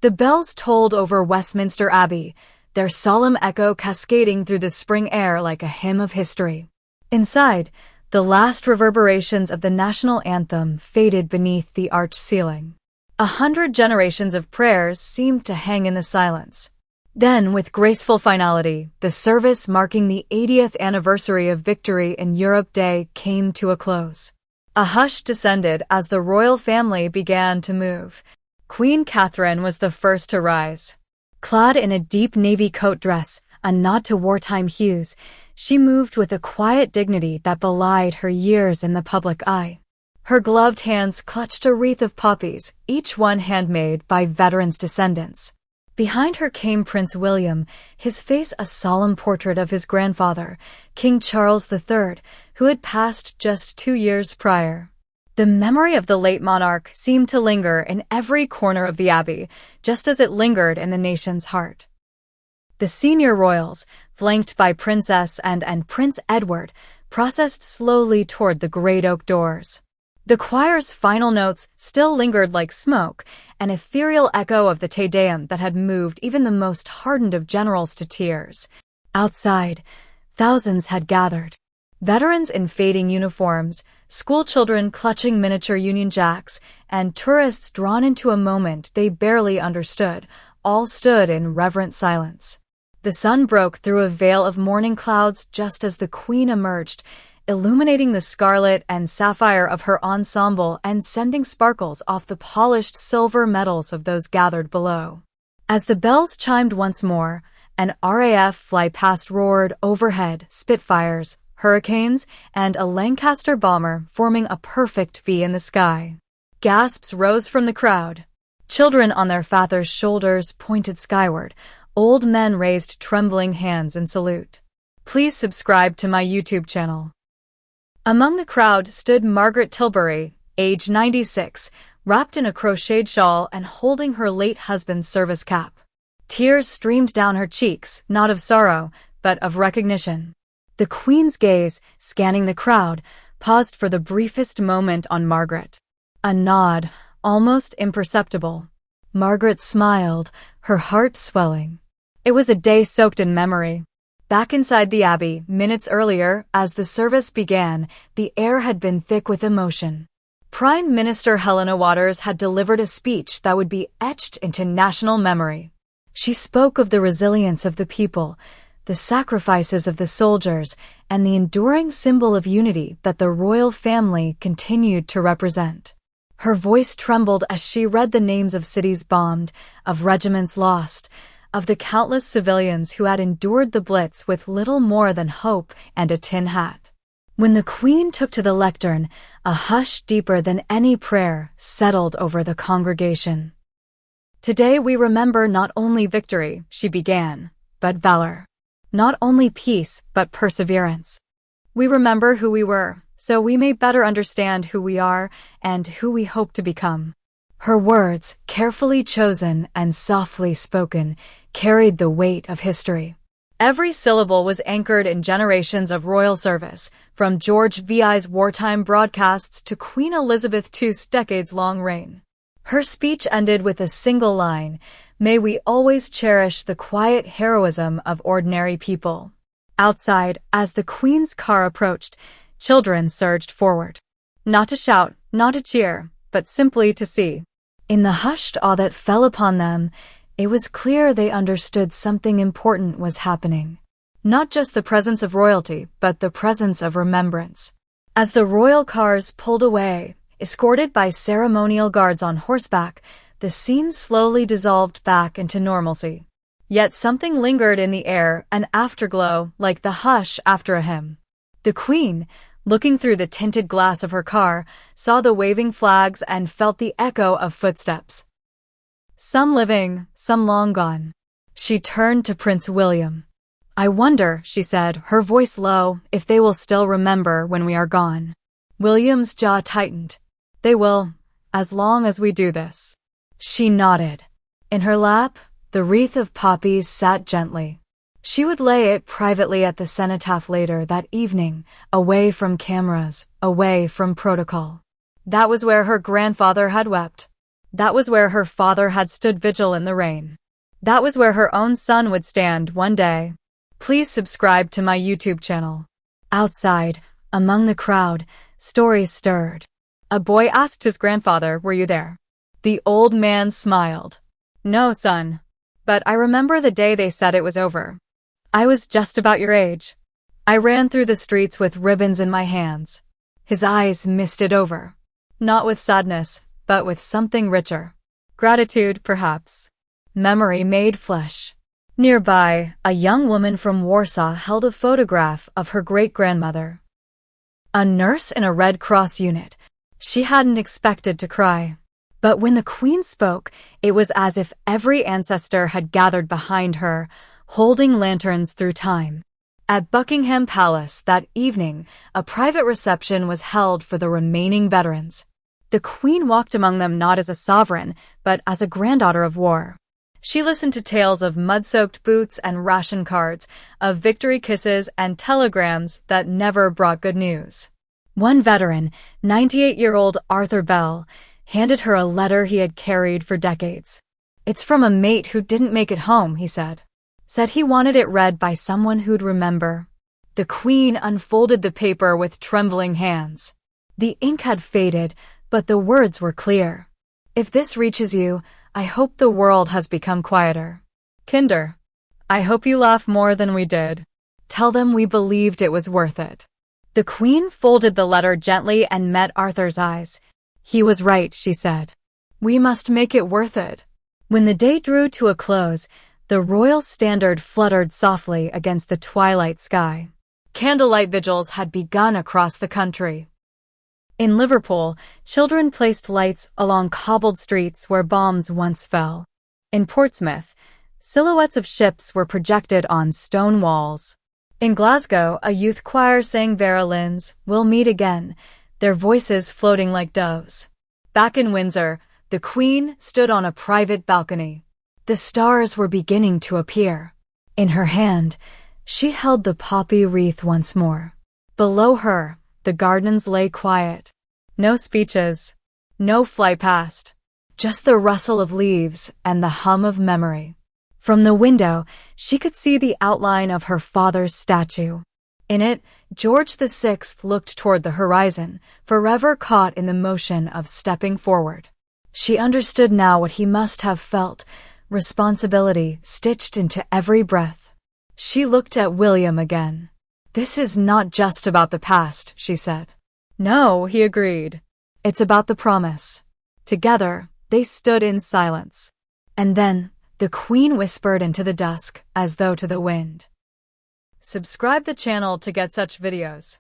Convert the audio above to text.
The bells tolled over Westminster Abbey, their solemn echo cascading through the spring air like a hymn of history. Inside, the last reverberations of the national anthem faded beneath the arched ceiling. 100 generations of prayers seemed to hang in the silence. Then, with graceful finality, the service marking the 80th anniversary of Victory in Europe Day came to a close. A hush descended as the royal family began to move. Queen Catherine was the first to rise. Clad in a deep navy coat dress, a nod to wartime hues, she moved with a quiet dignity that belied her years in the public eye. Her gloved hands clutched a wreath of poppies, each one handmade by veterans' descendants. Behind her came Prince William, his face a solemn portrait of his grandfather, King Charles III, who had passed just 2 years prior. The memory of the late monarch seemed to linger in every corner of the abbey, just as it lingered in the nation's heart. The senior royals, flanked by Princess and Prince Edward, processed slowly toward the great oak doors. The choir's final notes still lingered like smoke, an ethereal echo of the Te Deum that had moved even the most hardened of generals to tears. Outside, thousands had gathered. Veterans in fading uniforms, schoolchildren clutching miniature Union Jacks, and tourists drawn into a moment they barely understood, all stood in reverent silence. The sun broke through a veil of morning clouds just as the Queen emerged, illuminating the scarlet and sapphire of her ensemble and sending sparkles off the polished silver medals of those gathered below. As the bells chimed once more, an RAF flypast roared overhead, Spitfires, Hurricanes, and a Lancaster bomber forming a perfect V in the sky. Gasps rose from the crowd. Children on their fathers' shoulders pointed skyward. Old men raised trembling hands in salute. Please subscribe to my YouTube channel. Among the crowd stood Margaret Tilbury, age 96, wrapped in a crocheted shawl and holding her late husband's service cap. Tears streamed down her cheeks, not of sorrow, but of recognition. The Queen's gaze, scanning the crowd, paused for the briefest moment on Margaret. A nod, almost imperceptible. Margaret smiled, her heart swelling. It was a day soaked in memory. Back inside the Abbey, minutes earlier, as the service began, the air had been thick with emotion. Prime Minister Helena Waters had delivered a speech that would be etched into national memory. She spoke of the resilience of the people, the sacrifices of the soldiers, and the enduring symbol of unity that the royal family continued to represent. Her voice trembled as she read the names of cities bombed, of regiments lost, of the countless civilians who had endured the Blitz with little more than hope and a tin hat. When the Queen took to the lectern, a hush deeper than any prayer settled over the congregation. Today we remember not only victory, she began, but valor. Not only peace, but perseverance. We remember who we were, so we may better understand who we are and who we hope to become. Her words, carefully chosen and softly spoken, carried the weight of history. Every syllable was anchored in generations of royal service, from George VI's wartime broadcasts to Queen Elizabeth II's decades-long reign. Her speech ended with a single line, "May we always cherish the quiet heroism of ordinary people." Outside, as the Queen's car approached, children surged forward. Not to shout, not to cheer, but simply to see. In the hushed awe that fell upon them, it was clear they understood something important was happening. Not just the presence of royalty, but the presence of remembrance. As the royal cars pulled away, escorted by ceremonial guards on horseback, the scene slowly dissolved back into normalcy. Yet something lingered in the air, an afterglow like the hush after a hymn. The Queen, looking through the tinted glass of her car, saw the waving flags and felt the echo of footsteps. Some living, some long gone. She turned to Prince William. "I wonder," she said, her voice low, "if they will still remember when we are gone." William's jaw tightened. "They will, as long as we do this." She nodded. In her lap, the wreath of poppies sat gently. She would lay it privately at the cenotaph later that evening, away from cameras, away from protocol. That was where her grandfather had wept. That was where her father had stood vigil in the rain. That was where her own son would stand one day. Please subscribe to my YouTube channel. Outside, among the crowd, stories stirred. A boy asked his grandfather, "Were you there?" The old man smiled. "No, son. But I remember the day they said it was over. I was just about your age. I ran through the streets with ribbons in my hands." His eyes misted over. Not with sadness, but with something richer. Gratitude, perhaps. Memory made flesh. Nearby, a young woman from Warsaw held a photograph of her great-grandmother. A nurse in a Red Cross unit. She hadn't expected to cry. But when the Queen spoke, it was as if every ancestor had gathered behind her, holding lanterns through time. At Buckingham Palace that evening, a private reception was held for the remaining veterans. The Queen walked among them not as a sovereign, but as a granddaughter of war. She listened to tales of mud-soaked boots and ration cards, of victory kisses and telegrams that never brought good news. One veteran, 98-year-old Arthur Bell, handed her a letter he had carried for decades. "It's from a mate who didn't make it home," he said. Said he wanted it read by someone who'd remember. The Queen unfolded the paper with trembling hands. The ink had faded, but the words were clear. "If this reaches you, I hope the world has become quieter. Kinder, I hope you laugh more than we did. Tell them we believed it was worth it." The Queen folded the letter gently and met Arthur's eyes. "He was right," she said. "We must make it worth it." When the day drew to a close, the royal standard fluttered softly against the twilight sky. Candlelight vigils had begun across the country. In Liverpool, children placed lights along cobbled streets where bombs once fell. In Portsmouth, silhouettes of ships were projected on stone walls. In Glasgow, a youth choir sang Vera Lynn's "We'll Meet Again," their voices floating like doves. Back in Windsor, the Queen stood on a private balcony. The stars were beginning to appear. In her hand, she held the poppy wreath once more. Below her, the gardens lay quiet. No speeches, no flypast, just the rustle of leaves and the hum of memory. From the window, she could see the outline of her father's statue. In it, George VI looked toward the horizon, forever caught in the motion of stepping forward. She understood now what he must have felt, responsibility stitched into every breath. She looked at William again. "This is not just about the past," she said. "No," he agreed. "It's about the promise." Together, they stood in silence. And then, the Queen whispered into the dusk, as though to the wind. Subscribe the channel to get such videos.